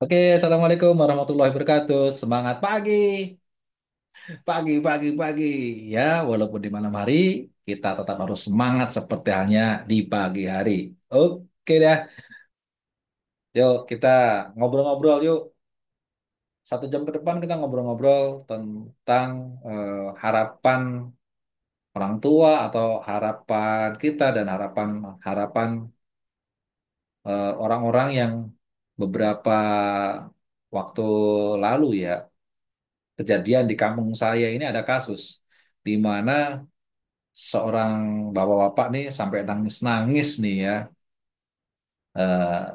Oke, assalamualaikum warahmatullahi wabarakatuh. Semangat pagi, pagi, pagi, pagi. Ya, walaupun di malam hari, kita tetap harus semangat seperti halnya di pagi hari. Oke dah, yuk kita ngobrol-ngobrol yuk. 1 jam ke depan kita ngobrol-ngobrol tentang harapan orang tua atau harapan kita dan harapan harapan orang-orang yang beberapa waktu lalu ya. Kejadian di kampung saya ini ada kasus di mana seorang bapak-bapak nih sampai nangis-nangis nih ya,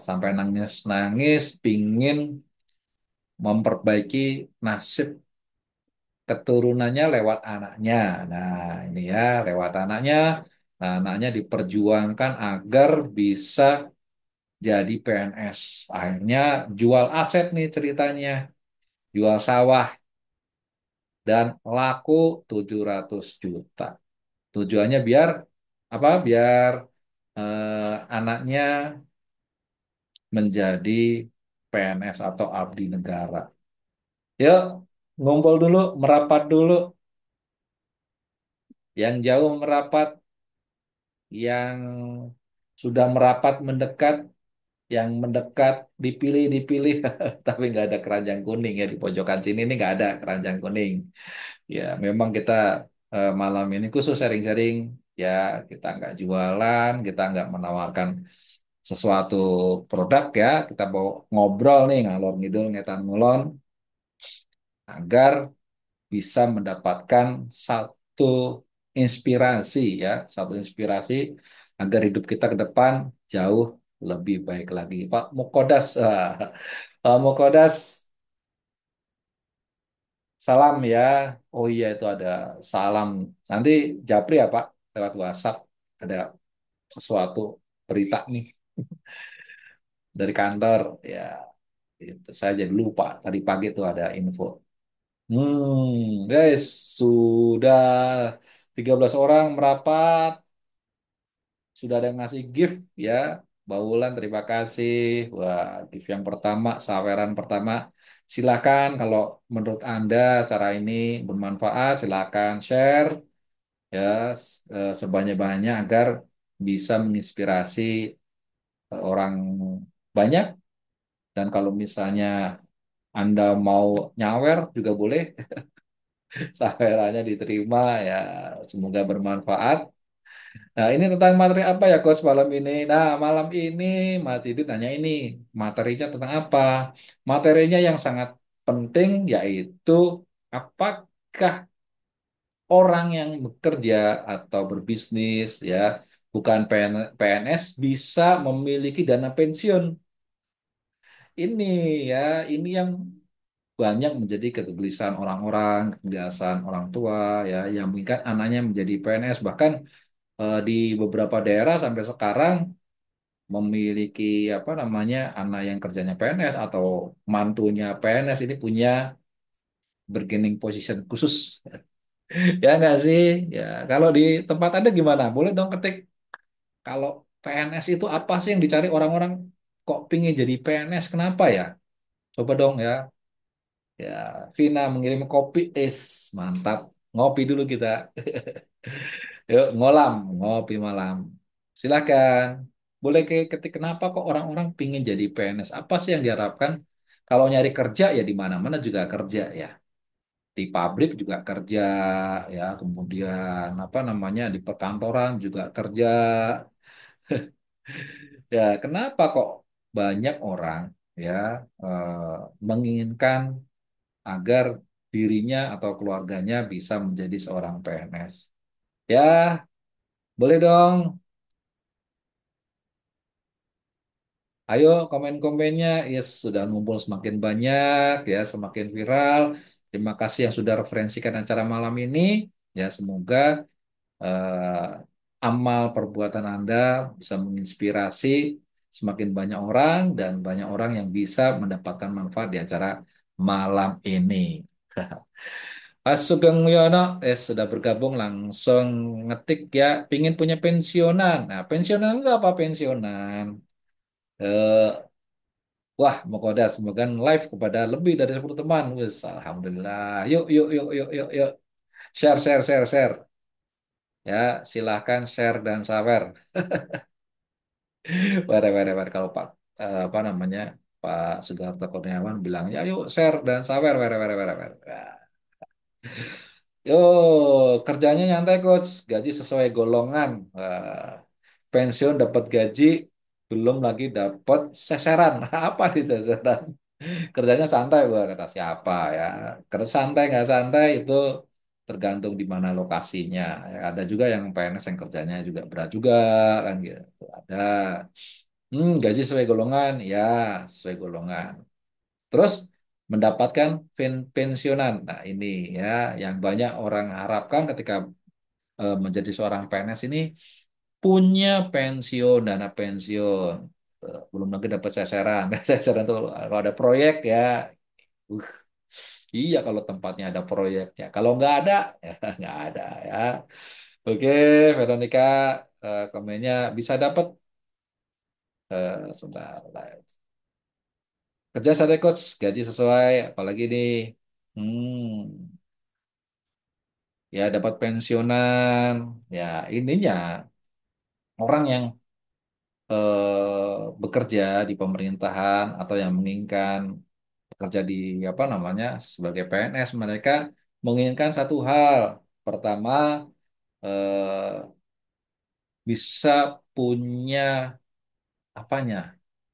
sampai nangis-nangis pingin memperbaiki nasib keturunannya lewat anaknya. Nah, ini ya lewat anaknya. Nah, anaknya diperjuangkan agar bisa jadi PNS. Akhirnya jual aset nih ceritanya, jual sawah dan laku 700 juta. Tujuannya biar apa? Biar anaknya menjadi PNS atau abdi negara. Yuk, ngumpul dulu, merapat dulu. Yang jauh merapat, yang sudah merapat mendekat, yang mendekat dipilih. Tapi nggak ada keranjang kuning ya di pojokan sini ini nggak ada keranjang kuning. Ya, memang kita malam ini khusus sharing-sharing. Ya, kita nggak jualan, kita nggak menawarkan sesuatu produk ya. Kita mau ngobrol nih, ngalor ngidul, ngetan ngulon, agar bisa mendapatkan satu inspirasi ya, satu inspirasi agar hidup kita ke depan jauh lebih baik lagi. Pak Mukodas, Pak Mukodas, salam ya. Oh iya itu ada salam. Nanti Japri ya Pak, lewat WhatsApp ada sesuatu berita nih dari kantor. Ya, itu saya jadi lupa. Tadi pagi itu ada info. Guys, sudah 13 orang merapat. Sudah ada yang ngasih gift ya. Baulan, terima kasih. Wah, gift yang pertama, saweran pertama. Silakan kalau menurut Anda cara ini bermanfaat, silakan share ya sebanyak-banyak agar bisa menginspirasi orang banyak. Dan kalau misalnya Anda mau nyawer juga boleh, sawerannya diterima ya. Semoga bermanfaat. Nah, ini tentang materi apa ya, Coach, malam ini? Nah, malam ini Mas Didit nanya ini, materinya tentang apa? Materinya yang sangat penting yaitu apakah orang yang bekerja atau berbisnis ya, bukan PNS bisa memiliki dana pensiun. Ini ya, ini yang banyak menjadi kegelisahan orang-orang, kegelisahan orang tua ya, yang menginginkan anaknya menjadi PNS bahkan di beberapa daerah sampai sekarang memiliki apa namanya anak yang kerjanya PNS atau mantunya PNS ini punya bargaining position khusus. Ya nggak sih? Ya kalau di tempat Anda gimana? Boleh dong ketik kalau PNS itu apa sih yang dicari orang-orang kok pingin jadi PNS? Kenapa ya? Coba dong ya. Ya, Vina mengirim kopi mantap. Ngopi dulu kita. Yuk ngolam, ngopi malam. Silakan. Boleh ketik kenapa kok orang-orang pingin jadi PNS? Apa sih yang diharapkan? Kalau nyari kerja ya di mana-mana juga kerja ya. Di pabrik juga kerja ya, kemudian apa namanya di perkantoran juga kerja. Ya, kenapa kok banyak orang ya menginginkan agar dirinya atau keluarganya bisa menjadi seorang PNS? Ya, boleh dong. Ayo komen-komennya, ya sudah ngumpul semakin banyak, ya semakin viral. Terima kasih yang sudah referensikan acara malam ini. Ya semoga amal perbuatan Anda bisa menginspirasi semakin banyak orang dan banyak orang yang bisa mendapatkan manfaat di acara malam ini. Pak Sugeng Yono, sudah bergabung langsung ngetik ya, pingin punya pensiunan. Nah, pensiunan itu apa pensiunan? Eh, Wah, Mokoda semoga live kepada lebih dari 10 teman. Wes, alhamdulillah. Yuk, yuk, yuk, yuk, yuk, yuk. Share, share, share, share. Ya, silahkan share dan sawer. Were, were, were. Kalau Pak, apa namanya, Pak Sugarto Kurniawan bilang, ya yuk share dan sawer, were, were, were, were. Yo, kerjanya nyantai coach, gaji sesuai golongan. Pensiun dapat gaji, belum lagi dapat seseran. Apa di seseran? Kerjanya santai, gua kata siapa ya. Kerja santai nggak santai itu tergantung di mana lokasinya. Ya, ada juga yang PNS yang kerjanya juga berat juga kan gitu. Ada. Gaji sesuai golongan, ya sesuai golongan. Terus mendapatkan pensiunan. Nah, ini ya yang banyak orang harapkan ketika menjadi seorang PNS ini punya pensiun, dana pensiun. Belum lagi dapat seseran. Seseran tuh kalau ada proyek ya, uh, iya kalau tempatnya ada proyeknya. Kalau nggak ada, ya nggak ada ya. Oke, Veronica, komennya bisa dapat sebentar. Kerja sate coach, gaji sesuai, apalagi nih, hmm, ya dapat pensiunan, ya ininya orang yang bekerja di pemerintahan atau yang menginginkan bekerja di apa namanya sebagai PNS, mereka menginginkan satu hal. Pertama, eh, bisa punya apanya?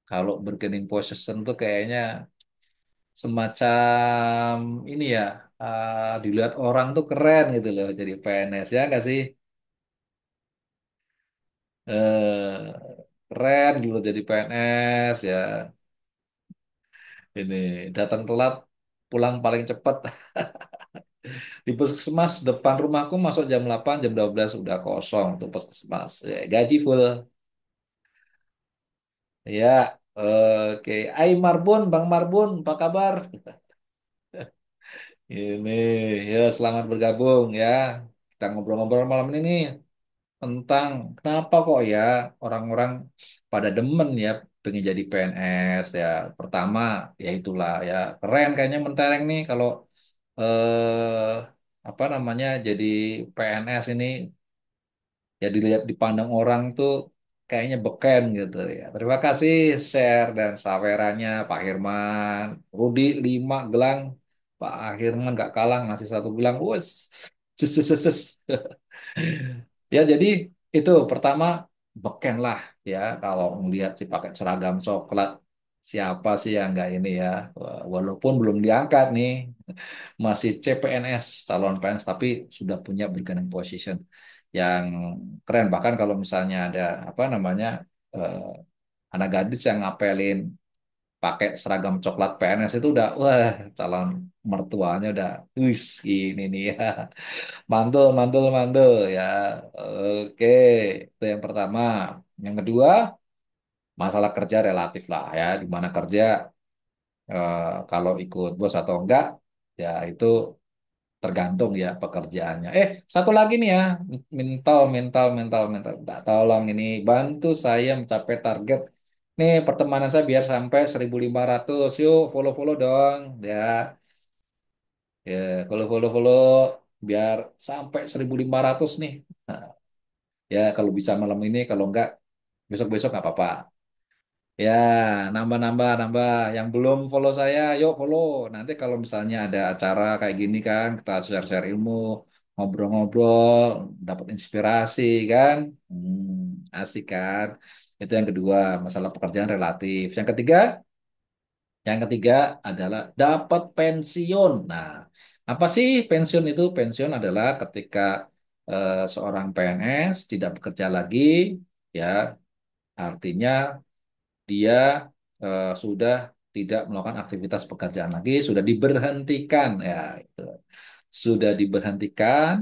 Kalau bargaining position tuh kayaknya semacam ini ya, dilihat orang tuh keren gitu loh jadi PNS ya nggak sih? Keren dulu jadi PNS ya. Ini datang telat, pulang paling cepat. Di puskesmas depan rumahku masuk jam 8, jam 12 udah kosong tuh puskesmas. Ya, gaji full. Ya, oke. Ai Marbun, Bang Marbun, apa kabar? Ini, ya selamat bergabung ya. Kita ngobrol-ngobrol malam ini nih tentang kenapa kok ya orang-orang pada demen ya pengen jadi PNS ya. Pertama, ya itulah ya keren kayaknya mentereng nih kalau apa namanya jadi PNS ini ya dilihat dipandang orang tuh kayaknya beken gitu ya. Terima kasih share dan sawerannya Pak Hirman. Rudi 5 gelang. Pak Hirman gak kalah ngasih 1 gelang. Wes. Cus, cus, cus, cus. Ya jadi itu pertama beken lah ya kalau ngelihat si pakai seragam coklat siapa sih yang nggak ini ya. Walaupun belum diangkat nih masih CPNS calon PNS tapi sudah punya bargaining position yang keren bahkan kalau misalnya ada apa namanya eh, anak gadis yang ngapelin pakai seragam coklat PNS itu udah wah calon mertuanya udah wis ini nih ya mantul mantul mantul ya oke itu yang pertama yang kedua masalah kerja relatif lah ya di mana kerja kalau ikut bos atau enggak ya itu tergantung ya pekerjaannya. Satu lagi nih ya, mental, mental, mental, mental. Minta tolong ini bantu saya mencapai target. Nih pertemanan saya biar sampai 1.500. Yuk follow-follow dong. Ya, ya follow-follow biar sampai 1.500 nih. Nah, ya kalau bisa malam ini, kalau enggak besok-besok nggak apa-apa. Ya, nambah-nambah, nambah. Yang belum follow saya, yuk follow. Nanti kalau misalnya ada acara kayak gini kan, kita share-share ilmu, ngobrol-ngobrol, dapat inspirasi kan. Asik kan. Itu yang kedua, masalah pekerjaan relatif. Yang ketiga adalah dapat pensiun. Nah, apa sih pensiun itu? Pensiun adalah ketika seorang PNS tidak bekerja lagi, ya, artinya dia sudah tidak melakukan aktivitas pekerjaan lagi, sudah diberhentikan ya itu. Sudah diberhentikan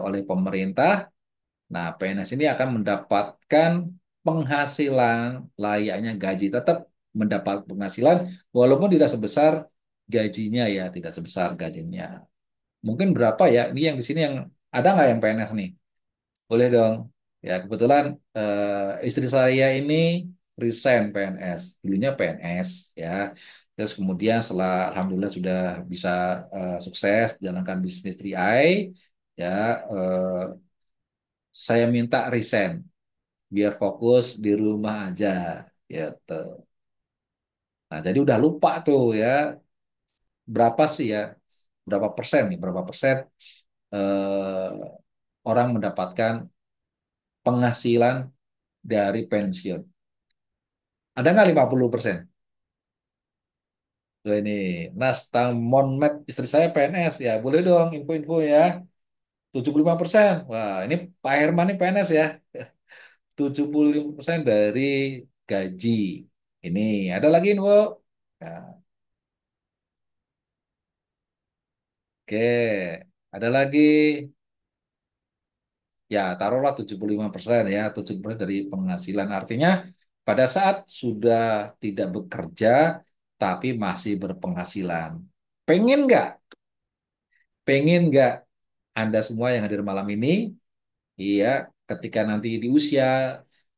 oleh pemerintah. Nah, PNS ini akan mendapatkan penghasilan layaknya gaji, tetap mendapat penghasilan walaupun tidak sebesar gajinya ya, tidak sebesar gajinya. Mungkin berapa ya? Ini yang di sini yang ada nggak yang PNS nih? Boleh dong. Ya, kebetulan istri saya ini resign PNS. Dulunya PNS ya. Terus kemudian setelah alhamdulillah sudah bisa sukses menjalankan bisnis 3i ya, eh, saya minta resign biar fokus di rumah aja gitu. Nah, jadi udah lupa tuh ya berapa sih ya, berapa persen nih, berapa persen orang mendapatkan penghasilan dari pensiun. Ada nggak 50%? Tuh ini, Nasta Monmed, istri saya PNS ya, boleh dong info-info ya. 75%. Wah, ini Pak Herman ini PNS ya. 75% dari gaji. Ini ada lagi info. Ya, oke, ada lagi. Ya, taruhlah 75% ya, 70% dari penghasilan. Artinya pada saat sudah tidak bekerja tapi masih berpenghasilan. Pengen nggak? Pengen nggak Anda semua yang hadir malam ini, iya, ketika nanti di usia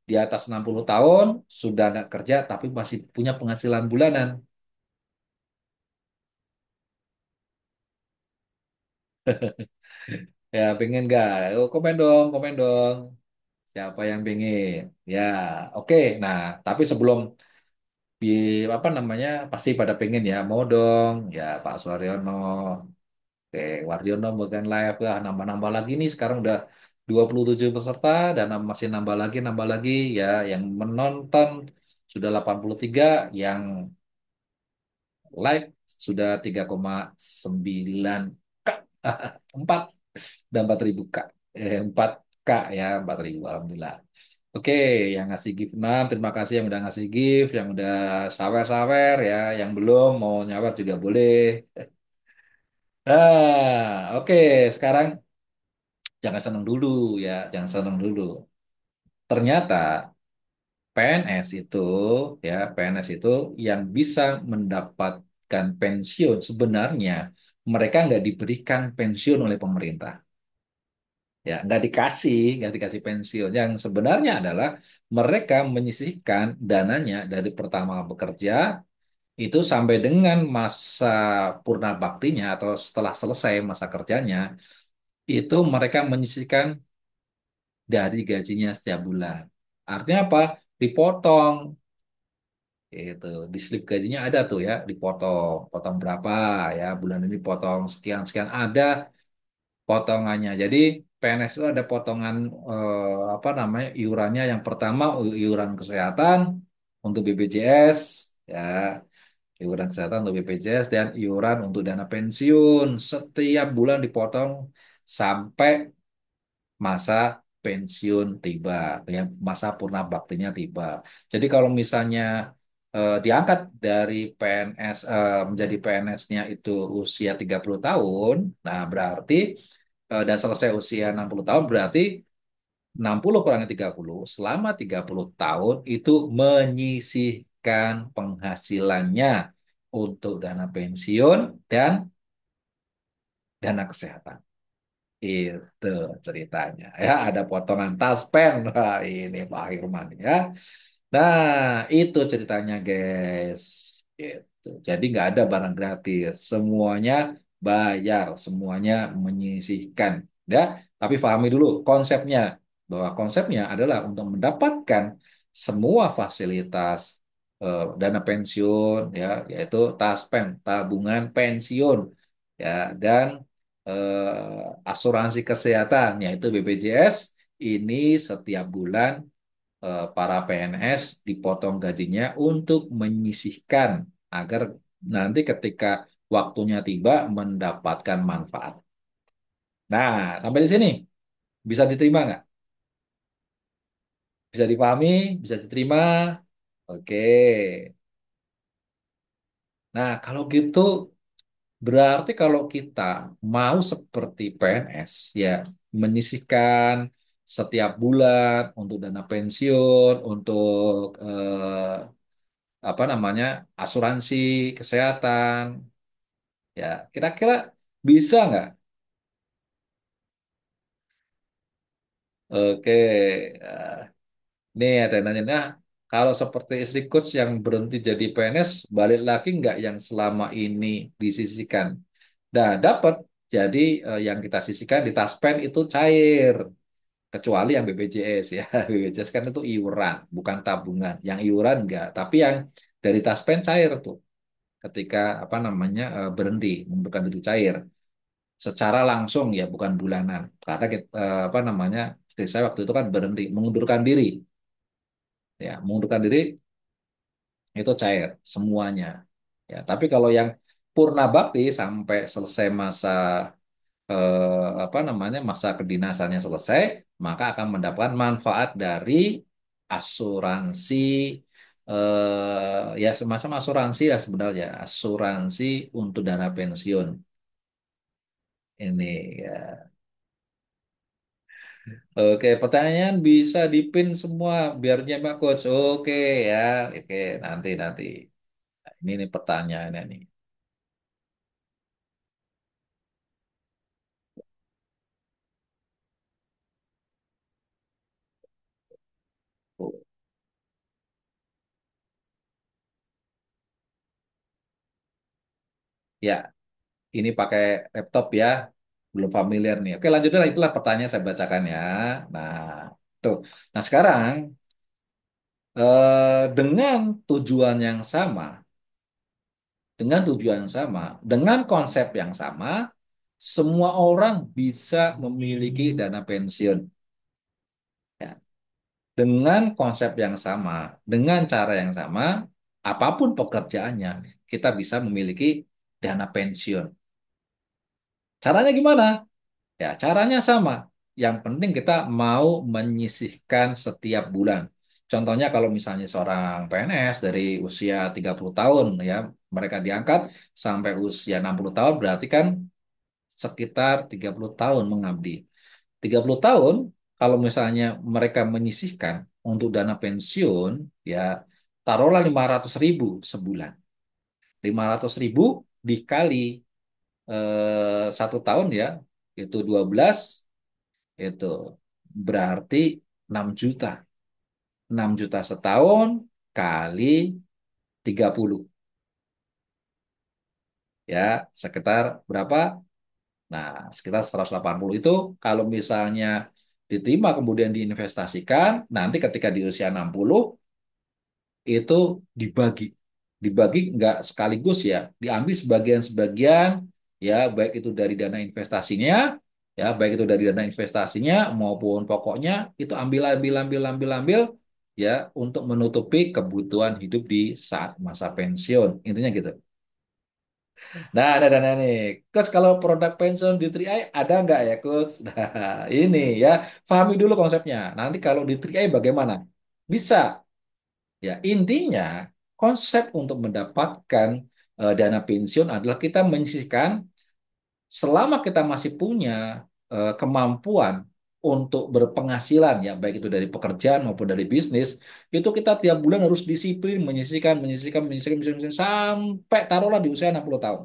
di atas 60 tahun sudah nggak kerja tapi masih punya penghasilan bulanan. Ya, pengen nggak? Oh, komen dong, komen dong. Siapa yang pengen? Ya, oke. Nah, tapi sebelum di apa namanya pasti pada pengen ya mau dong ya Pak Suaryono, oke Wardiono bukan live lah, nambah-nambah lagi nih sekarang udah 27 peserta dan masih nambah lagi ya, yang menonton sudah 83, yang live sudah 3,9 K. 4 dan 4.000 K, 4 K ya, 4.000 alhamdulillah. Oke, yang ngasih gift 6, terima kasih yang udah ngasih gift, yang udah sawer-sawer ya, yang belum mau nyawer juga boleh. Oke, sekarang jangan seneng dulu ya, jangan seneng dulu. Ternyata PNS itu ya, PNS itu yang bisa mendapatkan pensiun sebenarnya mereka nggak diberikan pensiun oleh pemerintah. Ya, nggak dikasih pensiun. Yang sebenarnya adalah mereka menyisihkan dananya dari pertama bekerja itu sampai dengan masa purna baktinya atau setelah selesai masa kerjanya, itu mereka menyisihkan dari gajinya setiap bulan. Artinya apa? Dipotong. Itu di slip gajinya ada tuh ya, dipotong, potong berapa ya, bulan ini potong sekian sekian, ada potongannya. Jadi PNS itu ada potongan apa namanya iurannya. Yang pertama iuran kesehatan untuk BPJS ya, iuran kesehatan untuk BPJS dan iuran untuk dana pensiun setiap bulan dipotong sampai masa pensiun tiba, ya masa purna baktinya tiba. Jadi kalau misalnya diangkat dari PNS menjadi PNS-nya itu usia 30 tahun, nah berarti dan selesai usia 60 tahun berarti 60 kurangi 30 selama 30 tahun itu menyisihkan penghasilannya untuk dana pensiun dan dana kesehatan. Itu ceritanya. Ya, ada potongan taspen. Wah, ini Pak Hirman ya. Nah, itu ceritanya, guys. Gitu. Jadi nggak ada barang gratis. Semuanya bayar, semuanya menyisihkan. Ya, tapi pahami dulu konsepnya. Bahwa konsepnya adalah untuk mendapatkan semua fasilitas dana pensiun, ya, yaitu taspen, tabungan pensiun, ya, dan asuransi kesehatan, yaitu BPJS. Ini setiap bulan para PNS dipotong gajinya untuk menyisihkan agar nanti ketika waktunya tiba mendapatkan manfaat. Nah, sampai di sini bisa diterima nggak? Bisa dipahami? Bisa diterima? Oke. Nah, kalau gitu berarti kalau kita mau seperti PNS, ya menyisihkan setiap bulan untuk dana pensiun, untuk apa namanya asuransi kesehatan, ya kira-kira bisa nggak? Oke, eh, nih ada yang nanya, nah, Kalau seperti istri coach yang berhenti jadi PNS, balik lagi nggak yang selama ini disisihkan? Nah, dapat. Jadi yang kita sisihkan di Taspen itu cair, kecuali yang BPJS ya. BPJS kan itu iuran, bukan tabungan. Yang iuran enggak, tapi yang dari Taspen cair tuh ketika apa namanya berhenti mengundurkan diri cair secara langsung ya, bukan bulanan. Karena apa namanya istri saya waktu itu kan berhenti mengundurkan diri, ya mengundurkan diri itu cair semuanya. Ya, tapi kalau yang purna bakti sampai selesai masa apa namanya masa kedinasannya selesai, maka akan mendapatkan manfaat dari asuransi ya semacam asuransi ya sebenarnya asuransi untuk dana pensiun ini ya. Oke, pertanyaan bisa dipin semua biar nyemak coach. Oke ya, oke nanti nanti. Ini nih pertanyaannya nih. Oh, ya, ini pakai laptop ya, belum familiar nih. Oke, lanjutnya itulah pertanyaan saya bacakan ya. Nah, tuh. Nah, sekarang dengan tujuan yang sama, dengan konsep yang sama, semua orang bisa memiliki dana pensiun. Ya. Dengan konsep yang sama, dengan cara yang sama, apapun pekerjaannya, kita bisa memiliki dana pensiun. Caranya gimana? Ya, caranya sama. Yang penting kita mau menyisihkan setiap bulan. Contohnya kalau misalnya seorang PNS dari usia 30 tahun ya, mereka diangkat sampai usia 60 tahun berarti kan sekitar 30 tahun mengabdi. 30 tahun kalau misalnya mereka menyisihkan untuk dana pensiun ya taruhlah 500.000 sebulan. 500.000 dikali 1 tahun ya itu 12 itu berarti 6 juta. 6 juta setahun kali 30 ya sekitar berapa? Nah, sekitar 180 itu kalau misalnya diterima kemudian diinvestasikan, nanti ketika di usia 60 itu dibagi. Dibagi nggak sekaligus ya, diambil sebagian-sebagian ya, baik itu dari dana investasinya, ya, baik itu dari dana investasinya maupun pokoknya itu ambil ambil ambil ambil ambil ya untuk menutupi kebutuhan hidup di saat masa pensiun. Intinya gitu. Nah, ada dana nih. Coach, kalau produk pensiun di 3i ada nggak ya, Coach? Nah, ini ya, pahami dulu konsepnya. Nanti kalau di 3i bagaimana? Bisa. Ya, intinya konsep untuk mendapatkan dana pensiun adalah kita menyisihkan selama kita masih punya kemampuan untuk berpenghasilan ya baik itu dari pekerjaan maupun dari bisnis itu kita tiap bulan harus disiplin menyisihkan menyisihkan menyisihkan, menyisihkan, menyisihkan sampai taruhlah di usia 60 tahun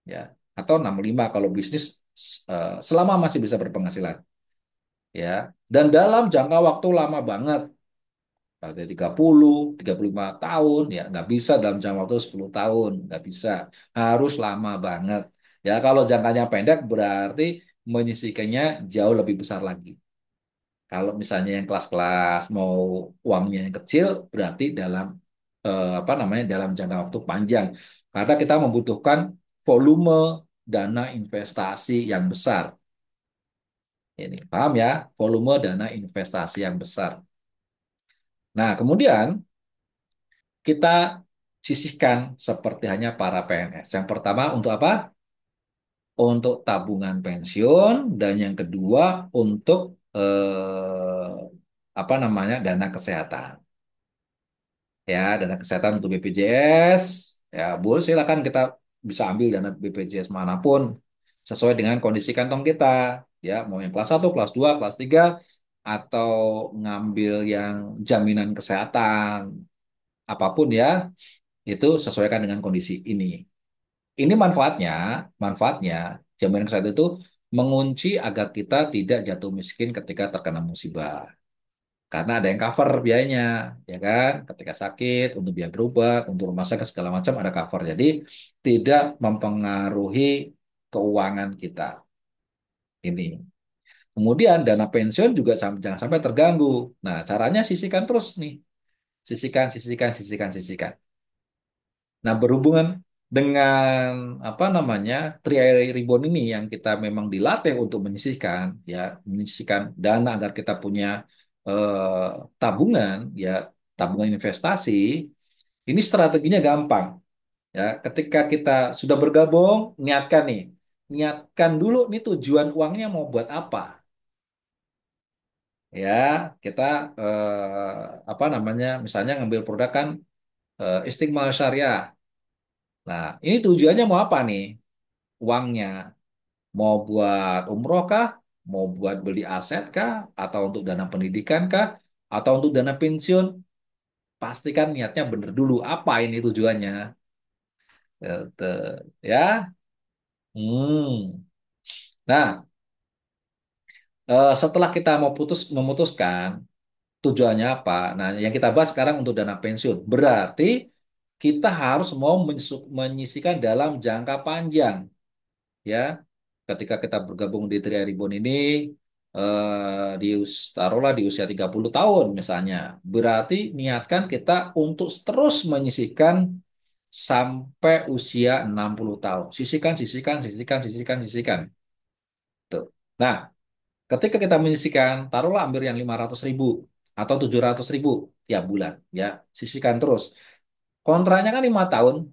ya atau 65 kalau bisnis selama masih bisa berpenghasilan ya dan dalam jangka waktu lama banget ada 30, 35 tahun, ya nggak bisa dalam jangka waktu 10 tahun, nggak bisa. Harus lama banget. Ya kalau jangkanya pendek berarti menyisikannya jauh lebih besar lagi. Kalau misalnya yang kelas-kelas mau uangnya yang kecil, berarti dalam apa namanya dalam jangka waktu panjang. Karena kita membutuhkan volume dana investasi yang besar. Ini paham ya? Volume dana investasi yang besar. Nah, kemudian kita sisihkan seperti hanya para PNS. Yang pertama untuk apa? Untuk tabungan pensiun dan yang kedua untuk apa namanya dana kesehatan. Ya, dana kesehatan untuk BPJS. Ya, boleh silakan kita bisa ambil dana BPJS manapun sesuai dengan kondisi kantong kita. Ya, mau yang kelas 1, kelas 2, kelas 3 atau ngambil yang jaminan kesehatan apapun ya itu sesuaikan dengan kondisi ini. Ini manfaatnya jaminan kesehatan itu mengunci agar kita tidak jatuh miskin ketika terkena musibah. karena ada yang cover biayanya, ya kan? Ketika sakit, untuk biaya berobat, untuk rumah sakit segala macam ada cover. Jadi tidak mempengaruhi keuangan kita ini. Kemudian dana pensiun juga jangan sampai terganggu. Nah, caranya sisihkan terus nih. Sisihkan, sisihkan, sisihkan, sisihkan. Nah, berhubungan dengan apa namanya tri ribbon ini yang kita memang dilatih untuk menyisihkan, ya menyisihkan dana agar kita punya eh, tabungan, ya tabungan investasi. Ini strateginya gampang, ya. Ketika kita sudah bergabung, niatkan nih, niatkan dulu nih tujuan uangnya mau buat apa, ya. Kita apa namanya, misalnya ngambil produk kan Istiqmal Syariah. Nah, ini tujuannya mau apa nih? Uangnya mau buat umroh kah? Mau buat beli aset kah? Atau untuk dana pendidikan kah? Atau untuk dana pensiun? Pastikan niatnya bener dulu. Apa ini tujuannya? Gitu. Ya. Hmm. Nah, setelah kita mau memutuskan tujuannya apa? Nah, yang kita bahas sekarang untuk dana pensiun. Berarti kita harus mau menyisihkan dalam jangka panjang, ya. Ketika kita bergabung di Tria Ribbon ini taruhlah di usia 30 tahun misalnya. Berarti niatkan kita untuk terus menyisihkan sampai usia 60 tahun. Sisihkan, sisihkan, sisihkan, sisihkan, sisihkan. Tuh. Nah, ketika kita menyisihkan, taruhlah ambil yang 500.000 atau 700.000 tiap bulan, ya. Sisihkan terus. Kontraknya kan 5 tahun,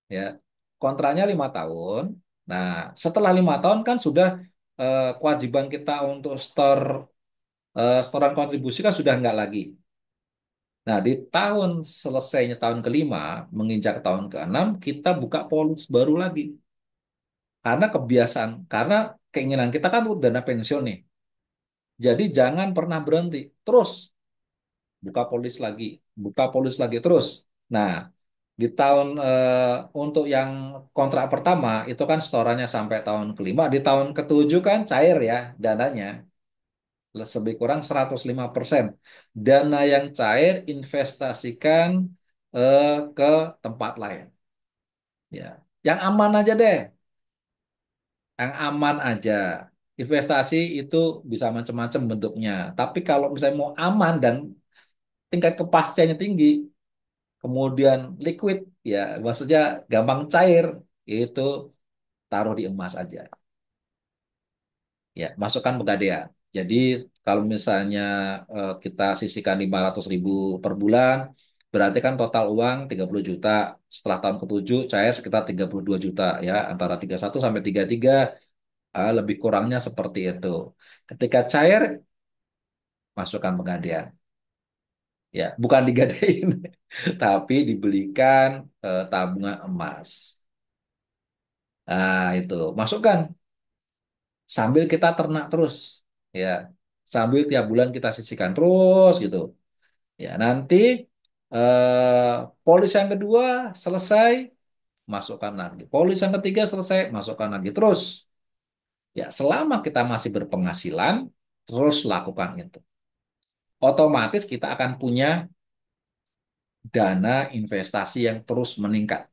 ya. Kontraknya 5 tahun. Nah, setelah 5 tahun kan sudah kewajiban kita untuk setoran kontribusi kan sudah nggak lagi. Nah, di tahun selesainya tahun kelima, menginjak tahun keenam, kita buka polis baru lagi. Karena keinginan kita kan udah dana pensiun nih. Jadi jangan pernah berhenti. Terus buka polis lagi terus. Nah, di tahun untuk yang kontrak pertama itu kan setorannya sampai tahun kelima, di tahun ketujuh kan cair ya dananya, lebih kurang 105%. Dana yang cair investasikan ke tempat lain. Ya, yang aman aja deh, yang aman aja. Investasi itu bisa macam-macam bentuknya. Tapi kalau misalnya mau aman dan tingkat kepastiannya tinggi, kemudian liquid, ya maksudnya gampang cair, itu taruh di emas aja. Ya, masukkan Pegadaian. Jadi kalau misalnya kita sisihkan 500.000 per bulan, berarti kan total uang 30 juta. Setelah tahun ketujuh cair sekitar 32 juta, ya, antara 31 sampai 33, lebih kurangnya seperti itu. Ketika cair, masukkan Pegadaian. Ya, bukan digadein, tapi dibelikan tabungan emas. Nah, itu masukkan sambil kita ternak terus, ya, sambil tiap bulan kita sisihkan terus gitu, ya. Nanti polis yang kedua selesai, masukkan lagi, polis yang ketiga selesai, masukkan lagi terus, ya, selama kita masih berpenghasilan terus lakukan itu, otomatis kita akan punya dana investasi yang terus meningkat,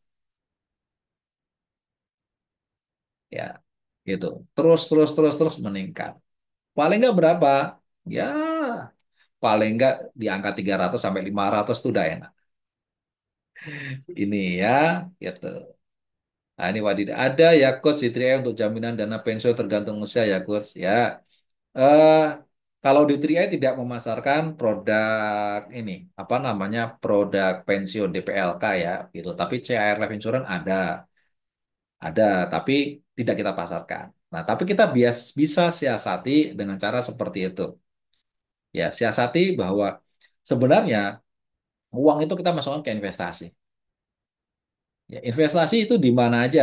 ya, gitu, terus terus terus terus meningkat. Paling nggak berapa? Ya, paling nggak di angka 300 sampai 500 itu udah enak. Ini ya, gitu. Nah, ini Wadid. Ada ya coach di 3 untuk jaminan dana pensiun tergantung usia ya coach ya. Eh kalau di 3 tidak memasarkan produk ini, apa namanya, produk pensiun DPLK ya, gitu. Tapi CAR Life Insurance ada, tapi tidak kita pasarkan. Nah, tapi kita bisa siasati dengan cara seperti itu. Ya, siasati bahwa sebenarnya uang itu kita masukkan ke investasi. Ya, investasi itu di mana aja.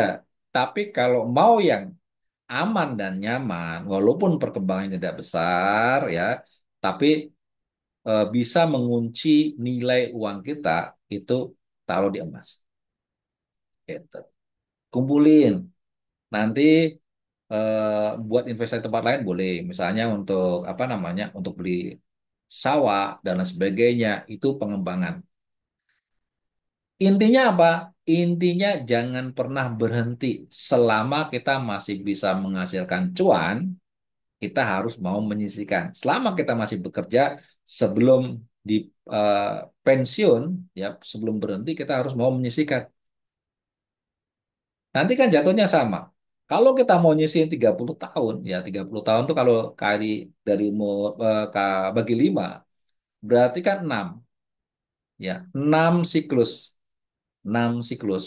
Tapi kalau mau yang aman dan nyaman, walaupun perkembangannya tidak besar, ya, tapi bisa mengunci nilai uang kita itu, taruh di emas. Gitu. Kumpulin. Nanti buat investasi tempat lain boleh. Misalnya untuk apa namanya, untuk beli sawah, dan lain sebagainya. Itu pengembangan. Intinya apa? Intinya jangan pernah berhenti. Selama kita masih bisa menghasilkan cuan, kita harus mau menyisihkan. Selama kita masih bekerja, sebelum di eh, pensiun, ya sebelum berhenti kita harus mau menyisihkan. Nanti kan jatuhnya sama. Kalau kita mau nyisihin 30 tahun, ya 30 tahun tuh kalau kali dari umur bagi 5, berarti kan 6, ya 6 siklus, 6 siklus.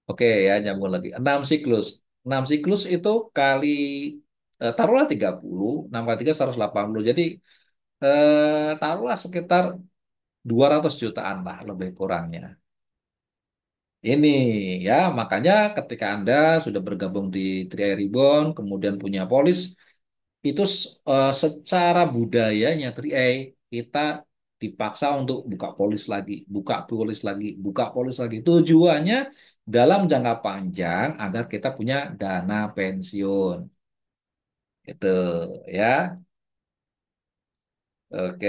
Oke ya, nyambung lagi. 6 siklus. 6 siklus itu kali taruhlah 30, 6 kali 3 180. Jadi taruhlah sekitar 200 jutaan lah lebih kurangnya. Ini ya, makanya ketika Anda sudah bergabung di Tri Ribbon, kemudian punya polis, itu secara budayanya Tri kita dipaksa untuk buka polis lagi, buka polis lagi, buka polis lagi. Tujuannya dalam jangka panjang agar kita punya dana pensiun. Itu ya. Oke.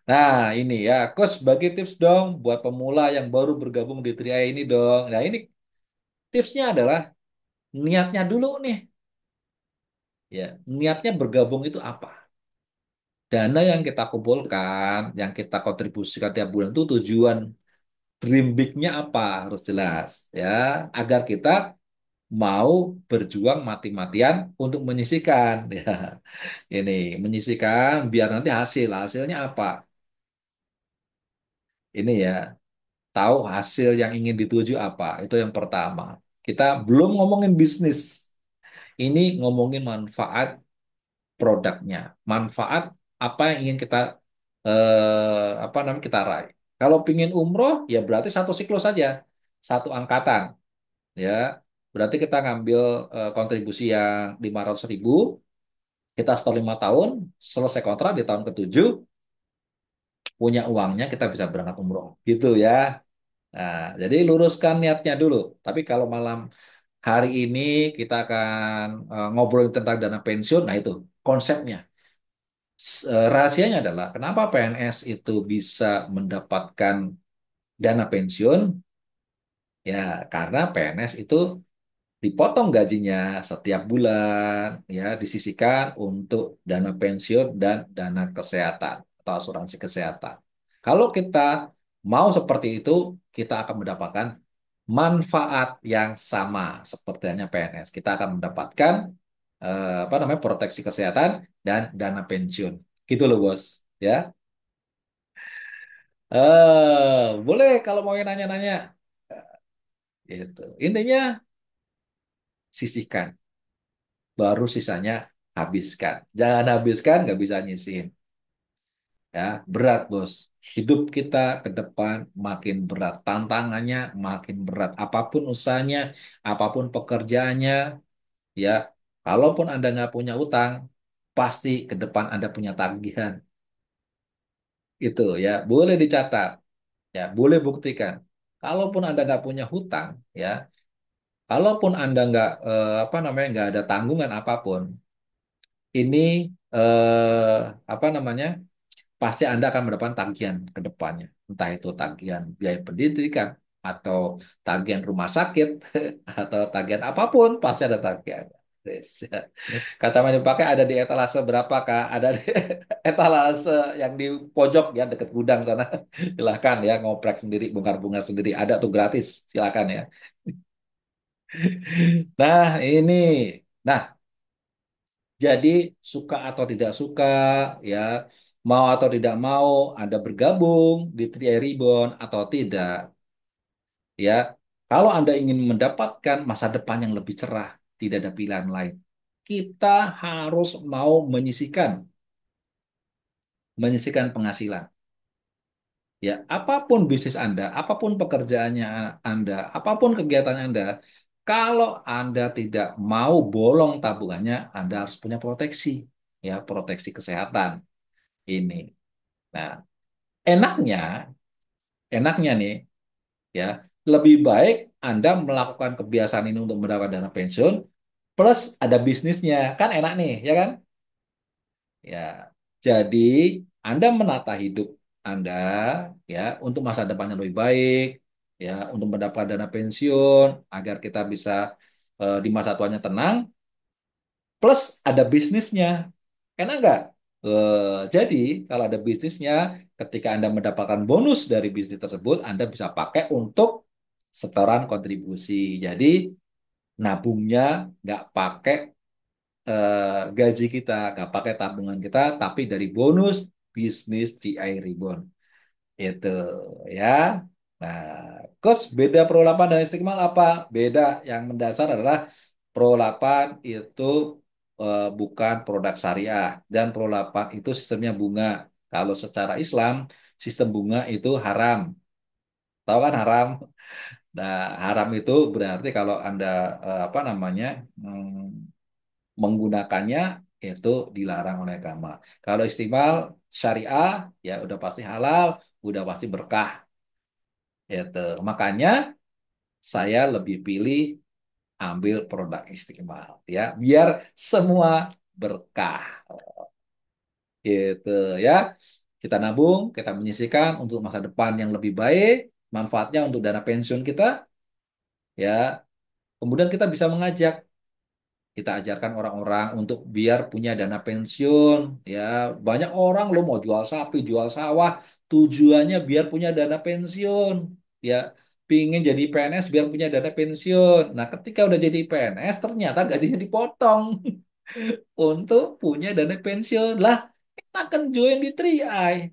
Nah, ini ya, Coach bagi tips dong buat pemula yang baru bergabung di Tri ini dong. Nah, ini tipsnya adalah niatnya dulu nih. Ya, niatnya bergabung itu apa? Dana yang kita kumpulkan, yang kita kontribusikan tiap bulan itu tujuan dream big-nya apa harus jelas ya, agar kita mau berjuang mati-matian untuk menyisihkan ya. Ini menyisihkan biar nanti hasilnya apa? Ini ya, tahu hasil yang ingin dituju apa? Itu yang pertama. Kita belum ngomongin bisnis. Ini ngomongin manfaat produknya, manfaat apa yang ingin kita apa namanya kita raih. Kalau pingin umroh ya berarti satu siklus saja, satu angkatan ya. Berarti kita ngambil kontribusi yang 500.000, kita setor 5 tahun, selesai kontrak di tahun ketujuh, punya uangnya kita bisa berangkat umroh. Gitu ya. Nah, jadi luruskan niatnya dulu. Tapi kalau malam hari ini kita akan ngobrolin tentang dana pensiun, nah itu konsepnya. Rahasianya adalah kenapa PNS itu bisa mendapatkan dana pensiun, ya karena PNS itu dipotong gajinya setiap bulan, ya disisihkan untuk dana pensiun dan dana kesehatan atau asuransi kesehatan. Kalau kita mau seperti itu, kita akan mendapatkan manfaat yang sama seperti hanya PNS. Kita akan mendapatkan apa namanya proteksi kesehatan dan dana pensiun. Gitu loh, Bos. Ya. Boleh kalau mau nanya-nanya. Gitu. Intinya sisihkan, baru sisanya habiskan. Jangan habiskan, nggak bisa nyisihin. Ya, berat bos. Hidup kita ke depan makin berat, tantangannya makin berat. Apapun usahanya, apapun pekerjaannya, ya. Kalaupun Anda nggak punya utang, pasti ke depan Anda punya tagihan. Itu ya, boleh dicatat, ya, boleh buktikan. Kalaupun Anda nggak punya hutang, ya, kalaupun Anda nggak apa namanya nggak ada tanggungan apapun, ini apa namanya pasti Anda akan mendapatkan tagihan ke depannya. Entah itu tagihan biaya pendidikan atau tagihan rumah sakit atau tagihan apapun pasti ada tagihan. Yes. Kacamata yang dipakai ada di etalase berapa Kak? Ada di etalase yang di pojok ya dekat gudang sana. Silakan ya ngoprek sendiri, bongkar-bongkar sendiri. Ada tuh gratis. Silakan ya. Nah, ini. Nah, jadi suka atau tidak suka, ya mau atau tidak mau, Anda bergabung di Tri Ribbon atau tidak, ya. Kalau Anda ingin mendapatkan masa depan yang lebih cerah, tidak ada pilihan lain. Kita harus mau menyisihkan penghasilan. Ya, apapun bisnis Anda, apapun pekerjaannya Anda, apapun kegiatan Anda, kalau Anda tidak mau bolong tabungannya, Anda harus punya proteksi, ya, proteksi kesehatan ini. Nah, enaknya, enaknya nih, ya, lebih baik Anda melakukan kebiasaan ini untuk mendapatkan dana pensiun, plus ada bisnisnya, kan enak nih, ya kan? Ya, jadi Anda menata hidup Anda ya untuk masa depan yang lebih baik, ya untuk mendapatkan dana pensiun agar kita bisa di masa tuanya tenang, plus ada bisnisnya, enak nggak? Jadi kalau ada bisnisnya, ketika Anda mendapatkan bonus dari bisnis tersebut, Anda bisa pakai untuk setoran kontribusi. Jadi nabungnya nggak pakai gaji kita, nggak pakai tabungan kita, tapi dari bonus bisnis GI Ribbon. Itu ya. Nah, Coach, beda Pro 8 dan Istiqmal apa? Beda. Yang mendasar adalah Pro 8 itu bukan produk syariah dan Pro 8 itu sistemnya bunga. Kalau secara Islam, sistem bunga itu haram. Tahu kan haram? Nah, haram itu berarti kalau Anda apa namanya? Menggunakannya itu dilarang oleh agama. Kalau istimal syariah ya udah pasti halal, udah pasti berkah. Itu. Makanya saya lebih pilih ambil produk istiqmal ya, biar semua berkah. Gitu ya. Kita nabung, kita menyisihkan untuk masa depan yang lebih baik, manfaatnya untuk dana pensiun kita ya. Kemudian kita bisa mengajak kita ajarkan orang-orang untuk biar punya dana pensiun ya banyak orang lo mau jual sapi jual sawah tujuannya biar punya dana pensiun ya pingin jadi PNS biar punya dana pensiun nah ketika udah jadi PNS ternyata gajinya dipotong untuk punya dana pensiun lah enakan join di 3i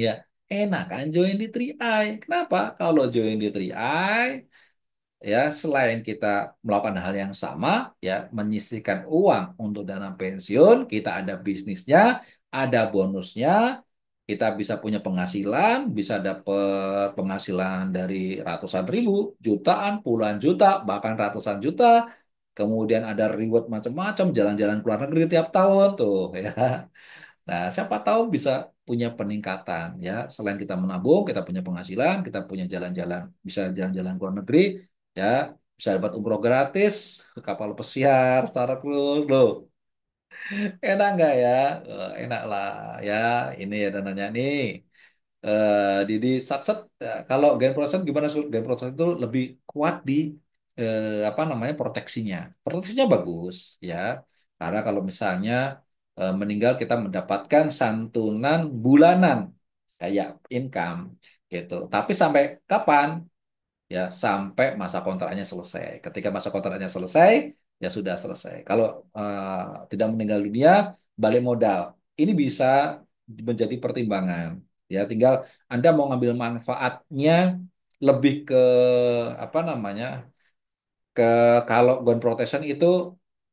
ya enakan join di 3i kenapa kalau join di 3i ya selain kita melakukan hal yang sama ya menyisihkan uang untuk dana pensiun kita ada bisnisnya ada bonusnya kita bisa punya penghasilan bisa dapat penghasilan dari ratusan ribu jutaan puluhan juta bahkan ratusan juta kemudian ada reward macam-macam jalan-jalan ke luar negeri tiap tahun tuh ya nah siapa tahu bisa punya peningkatan ya selain kita menabung kita punya penghasilan kita punya jalan-jalan bisa jalan-jalan ke luar negeri ya bisa dapat umroh gratis ke kapal pesiar Star Cruise loh enak nggak ya enak lah ya ini ya dananya nih di satset kalau Gen Processor gimana Sul? Gen Processor itu lebih kuat di apa namanya proteksinya bagus ya karena kalau misalnya meninggal kita mendapatkan santunan bulanan kayak income gitu tapi sampai kapan ya sampai masa kontraknya selesai. Ketika masa kontraknya selesai, ya sudah selesai. Kalau tidak meninggal dunia, balik modal. Ini bisa menjadi pertimbangan. Ya, tinggal Anda mau ngambil manfaatnya lebih ke apa namanya? Ke kalau Gone Protection itu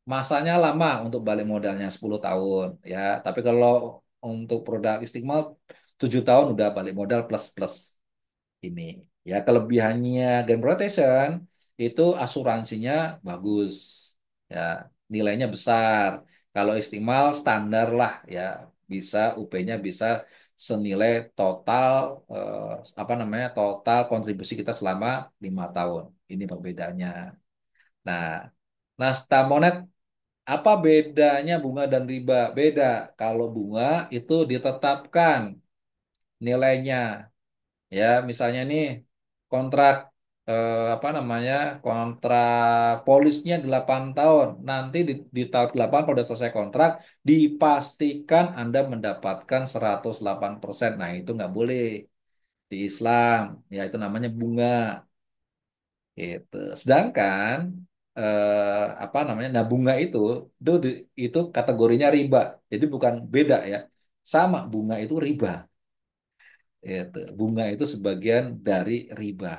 masanya lama untuk balik modalnya 10 tahun ya. Tapi kalau untuk produk Istiqmal 7 tahun udah balik modal plus plus ini. Ya, kelebihannya Game Protection itu asuransinya bagus. Ya, nilainya besar. Kalau Istimal standar lah ya, bisa UP-nya bisa senilai total eh, apa namanya? Total kontribusi kita selama 5 tahun. Ini perbedaannya. Nah, Nasta Monet apa bedanya bunga dan riba? Beda. Kalau bunga itu ditetapkan nilainya. Ya, misalnya nih kontrak apa namanya? Kontrak polisnya 8 tahun. Nanti di tahun 8 kalau sudah selesai kontrak dipastikan Anda mendapatkan 108%. Nah, itu nggak boleh di Islam. Ya, itu namanya bunga gitu. Sedangkan apa namanya? Nah, bunga itu kategorinya riba. Jadi bukan beda ya. Sama bunga itu riba. Gitu. Bunga itu sebagian dari riba.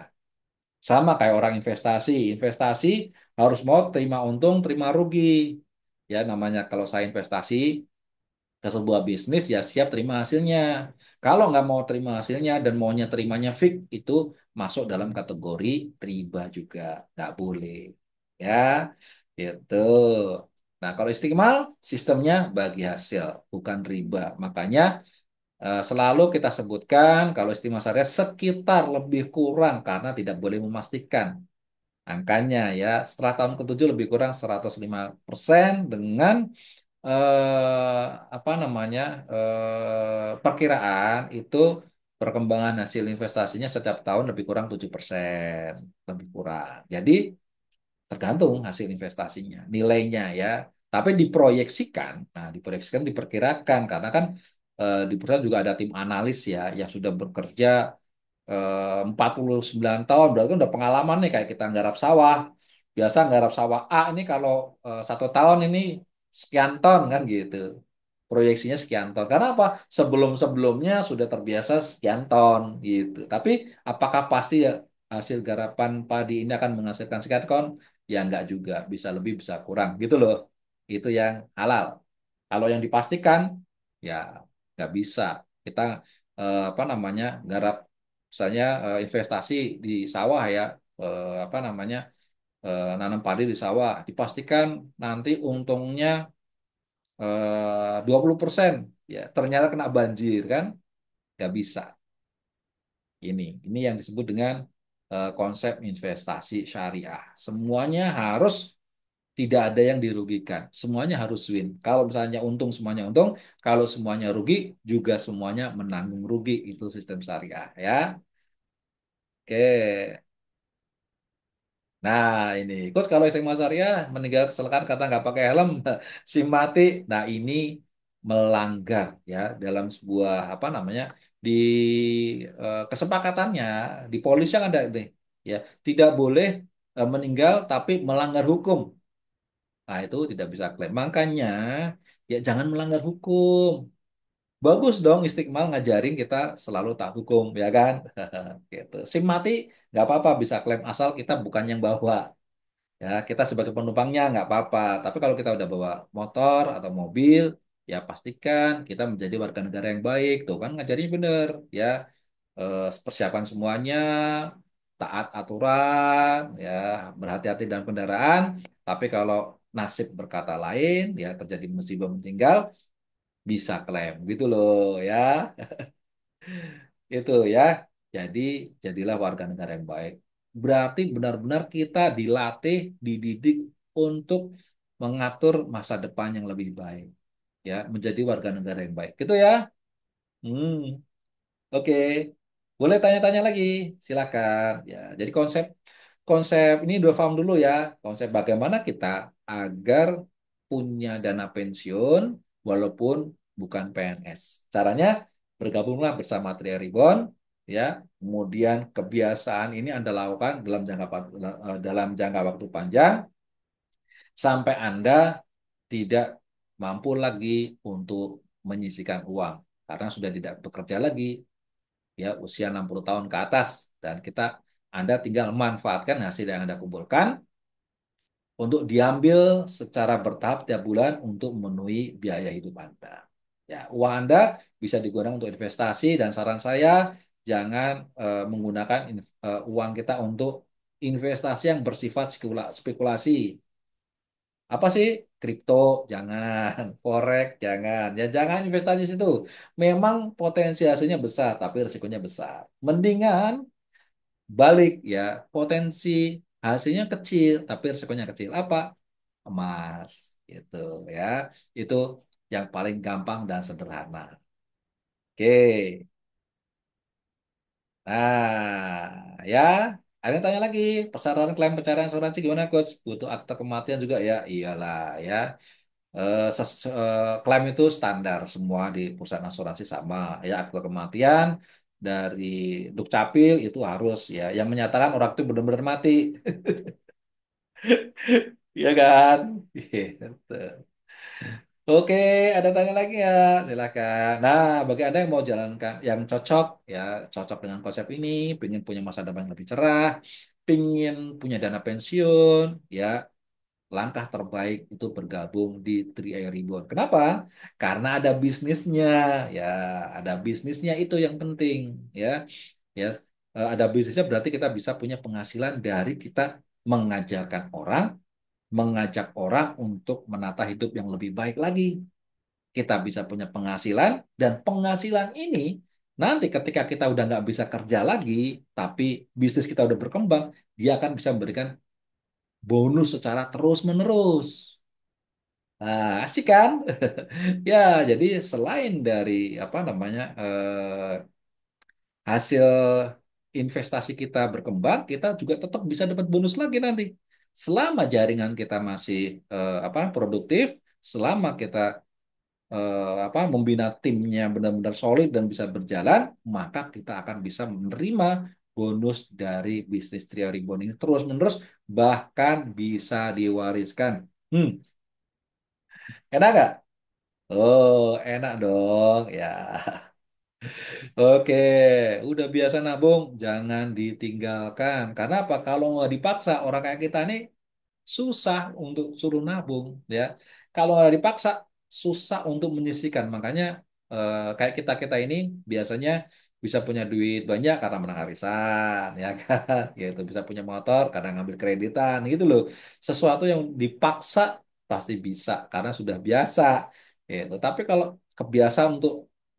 Sama kayak orang investasi. Investasi harus mau terima untung, terima rugi. Ya, namanya kalau saya investasi ke sebuah bisnis, ya siap terima hasilnya. Kalau nggak mau terima hasilnya dan maunya terimanya fix, itu masuk dalam kategori riba juga. Nggak boleh. Ya, itu. Nah, kalau istiqmal, sistemnya bagi hasil, bukan riba. Makanya Selalu kita sebutkan kalau istimewa syariah sekitar lebih kurang karena tidak boleh memastikan angkanya ya. Setelah tahun ketujuh lebih kurang 105% dengan apa namanya perkiraan itu perkembangan hasil investasinya setiap tahun lebih kurang 7% lebih kurang. Jadi tergantung hasil investasinya, nilainya ya. Tapi diproyeksikan, nah diproyeksikan diperkirakan karena kan di perusahaan juga ada tim analis ya yang sudah bekerja 49 tahun berarti kan udah pengalaman nih kayak kita nggarap sawah. Biasa nggarap sawah A ini kalau 1 tahun ini sekian ton kan gitu. Proyeksinya sekian ton. Karena apa? Sebelum-sebelumnya sudah terbiasa sekian ton gitu. Tapi apakah pasti ya hasil garapan padi ini akan menghasilkan sekian ton? Ya enggak juga. Bisa lebih, bisa kurang gitu loh. Itu yang halal. Kalau yang dipastikan, ya nggak bisa. Kita apa namanya garap misalnya investasi di sawah ya apa namanya nanam padi di sawah dipastikan nanti untungnya 20% ya ternyata kena banjir kan nggak bisa ini yang disebut dengan konsep investasi syariah semuanya harus tidak ada yang dirugikan semuanya harus win kalau misalnya untung semuanya untung kalau semuanya rugi juga semuanya menanggung rugi itu sistem syariah ya oke. Nah, ini. Coach kalau SMA Syariah meninggal kecelakaan karena nggak pakai helm, SIM mati. Nah, ini melanggar ya dalam sebuah apa namanya di kesepakatannya di polis yang ada nih ya tidak boleh meninggal tapi melanggar hukum. Nah, itu tidak bisa klaim. Makanya ya jangan melanggar hukum. Bagus dong Istiqmal ngajarin kita selalu taat hukum ya kan? Gitu. SIM mati nggak apa-apa bisa klaim asal kita bukan yang bawa. Ya, kita sebagai penumpangnya nggak apa-apa. Tapi kalau kita udah bawa motor atau mobil, ya pastikan kita menjadi warga negara yang baik. Tuh kan ngajarin bener. Ya, persiapan semuanya, taat aturan, ya berhati-hati dalam kendaraan. Tapi kalau nasib berkata lain, ya terjadi musibah meninggal, bisa klaim. Gitu loh ya. Itu ya. Jadi jadilah warga negara yang baik. Berarti benar-benar kita dilatih, dididik untuk mengatur masa depan yang lebih baik. Ya, menjadi warga negara yang baik. Gitu ya. Hmm, oke. Boleh tanya-tanya lagi, silakan. Ya, jadi konsep konsep ini udah paham dulu ya. Konsep bagaimana kita agar punya dana pensiun walaupun bukan PNS. Caranya bergabunglah bersama Tria Ribbon ya. Kemudian kebiasaan ini Anda lakukan dalam jangka waktu panjang sampai Anda tidak mampu lagi untuk menyisihkan uang karena sudah tidak bekerja lagi ya usia 60 tahun ke atas dan Anda tinggal manfaatkan hasil yang Anda kumpulkan untuk diambil secara bertahap tiap bulan untuk memenuhi biaya hidup Anda. Ya, uang Anda bisa digunakan untuk investasi dan saran saya jangan menggunakan uang kita untuk investasi yang bersifat spekulasi. Apa sih? Kripto, jangan. Forex, jangan. Ya, jangan investasi situ. Memang potensi hasilnya besar, tapi risikonya besar. Mendingan balik ya, potensi hasilnya kecil, tapi risikonya kecil. Apa? Emas, gitu ya. Itu yang paling gampang dan sederhana. Oke. Nah, ya. Ada yang tanya lagi, persyaratan klaim pencairan asuransi gimana, Coach? Butuh akte kematian juga ya? Iyalah, ya. Klaim itu standar semua di perusahaan asuransi sama ya akte kematian dari Dukcapil itu harus ya yang menyatakan orang itu benar-benar mati ya kan gitu. Oke ada tanya lagi ya silakan nah bagi anda yang mau jalankan yang cocok dengan konsep ini pengen punya masa depan yang lebih cerah pengen punya dana pensiun ya langkah terbaik itu bergabung di Three Air Reborn. Kenapa? Karena ada bisnisnya, ya, ada bisnisnya itu yang penting, ya, ya, ada bisnisnya berarti kita bisa punya penghasilan dari kita mengajarkan orang, mengajak orang untuk menata hidup yang lebih baik lagi, kita bisa punya penghasilan, dan penghasilan ini nanti ketika kita udah nggak bisa kerja lagi, tapi bisnis kita udah berkembang, dia akan bisa memberikan bonus secara terus-menerus. Nah, asik kan? Ya, jadi selain dari apa namanya hasil investasi kita berkembang, kita juga tetap bisa dapat bonus lagi nanti. Selama jaringan kita masih apa produktif, selama kita apa membina timnya benar-benar solid dan bisa berjalan, maka kita akan bisa menerima bonus dari bisnis Trio Ribbon ini terus-menerus, bahkan bisa diwariskan. Hmm, enak nggak? Oh, enak dong. Ya, oke. Udah biasa nabung, jangan ditinggalkan. Karena apa? Kalau nggak dipaksa, orang kayak kita nih susah untuk suruh nabung, ya. Kalau nggak dipaksa, susah untuk menyisihkan. Makanya kayak kita-kita ini biasanya bisa punya duit banyak karena menang arisan, ya kan? Gitu. Bisa punya motor karena ngambil kreditan, gitu loh. Sesuatu yang dipaksa pasti bisa karena sudah biasa. Gitu. Tapi kalau kebiasaan untuk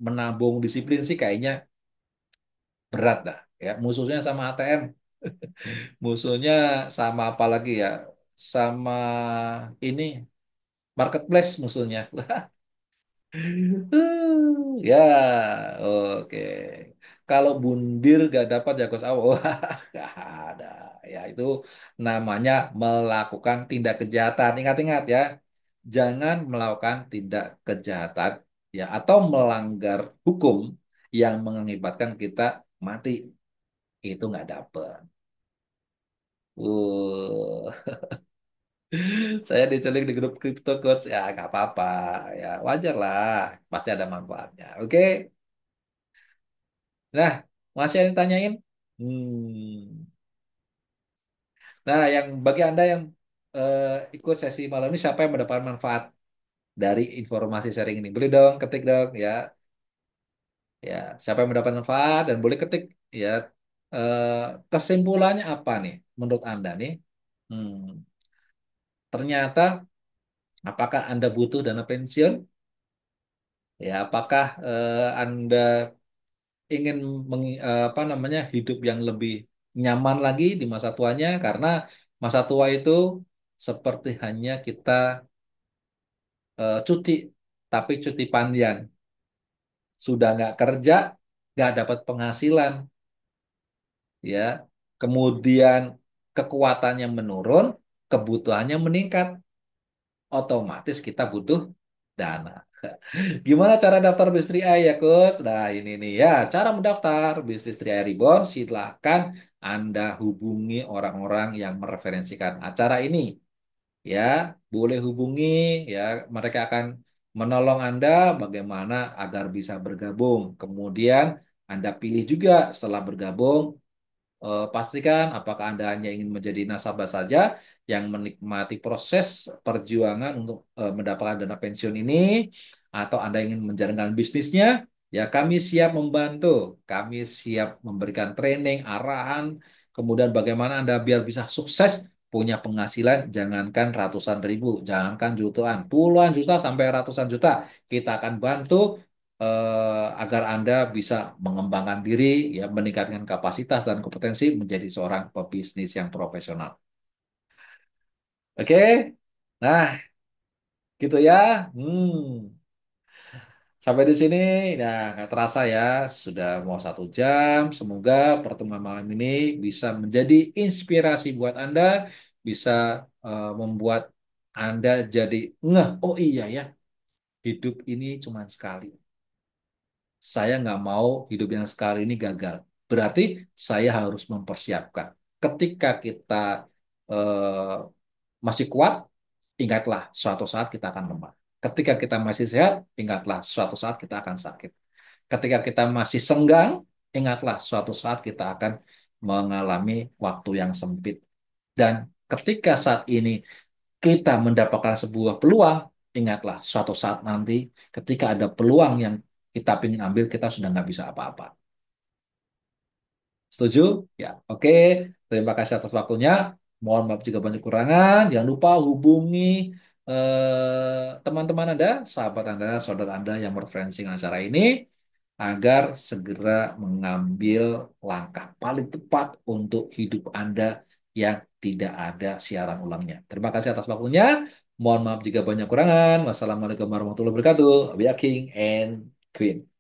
menabung disiplin sih kayaknya berat dah. Ya, musuhnya sama ATM, musuhnya sama apa lagi ya? Sama ini marketplace musuhnya. Ya, oke. Kalau bundir gak dapat ya Gus Awo, wah, gak ada. Ya itu namanya melakukan tindak kejahatan. Ingat-ingat ya, jangan melakukan tindak kejahatan ya atau melanggar hukum yang mengakibatkan kita mati. Itu nggak dapet. Uh, saya diculik di grup crypto coach ya nggak apa-apa ya wajar lah pasti ada manfaatnya. Oke, nah masih ada yang tanyain? Nah yang bagi anda yang eh, ikut sesi malam ini siapa yang mendapat manfaat dari informasi sharing ini boleh dong ketik dong ya, ya siapa yang mendapat manfaat dan boleh ketik ya. eh, Kesimpulannya apa nih menurut anda nih? Hmm, Ternyata apakah anda butuh dana pensiun? Ya, apakah Anda ingin apa namanya hidup yang lebih nyaman lagi di masa tuanya? Karena masa tua itu seperti hanya kita cuti, tapi cuti panjang. Sudah nggak kerja, nggak dapat penghasilan, ya. Kemudian kekuatannya menurun, kebutuhannya meningkat, otomatis kita butuh dana. Gimana cara daftar Bisnis 3i ya, Coach? Nah, ini nih ya, cara mendaftar Bisnis 3i Reborn. Silahkan Anda hubungi orang-orang yang mereferensikan acara ini. Ya, boleh hubungi, ya, mereka akan menolong Anda bagaimana agar bisa bergabung. Kemudian Anda pilih juga setelah bergabung, pastikan apakah Anda hanya ingin menjadi nasabah saja yang menikmati proses perjuangan untuk mendapatkan dana pensiun ini, atau Anda ingin menjalankan bisnisnya, ya kami siap membantu. Kami siap memberikan training, arahan, kemudian bagaimana Anda biar bisa sukses, punya penghasilan, jangankan ratusan ribu, jangankan jutaan, puluhan juta sampai ratusan juta. Kita akan bantu agar Anda bisa mengembangkan diri, ya, meningkatkan kapasitas dan kompetensi menjadi seorang pebisnis yang profesional. Oke, nah gitu ya. Hmm. Sampai di sini, ya nggak terasa ya, sudah mau 1 jam. Semoga pertemuan malam ini bisa menjadi inspirasi buat Anda, bisa membuat Anda jadi ngeh. Oh iya ya, hidup ini cuma sekali. Saya nggak mau hidup yang sekali ini gagal. Berarti saya harus mempersiapkan. Ketika kita eh, masih kuat, ingatlah suatu saat kita akan lemah. Ketika kita masih sehat, ingatlah suatu saat kita akan sakit. Ketika kita masih senggang, ingatlah suatu saat kita akan mengalami waktu yang sempit. Dan ketika saat ini kita mendapatkan sebuah peluang, ingatlah suatu saat nanti ketika ada peluang yang kita ingin ambil, kita sudah nggak bisa apa-apa. Setuju? Ya, oke. Terima kasih atas waktunya. Mohon maaf jika banyak kurangan. Jangan lupa hubungi teman-teman Anda, sahabat Anda, saudara Anda yang berreferensi dengan acara ini agar segera mengambil langkah paling tepat untuk hidup Anda yang tidak ada siaran ulangnya. Terima kasih atas waktunya. Mohon maaf jika banyak kurangan. Wassalamualaikum warahmatullahi wabarakatuh. We are King and Queen.